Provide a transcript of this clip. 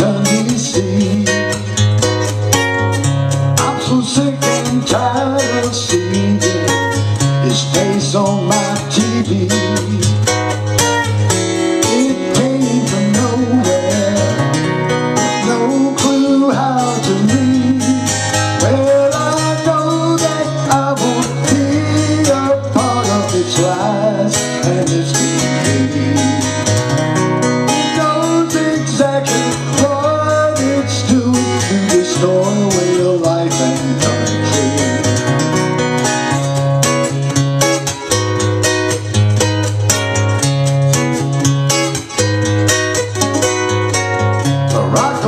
Washington, D.C. I'm so sick and tired of seeing his face on my TV. It came from nowhere, no clue how to read. Well, I know that I won't be a part of its lies and its decay. It knows exactly what it's doing to destroy away your life and country. Barack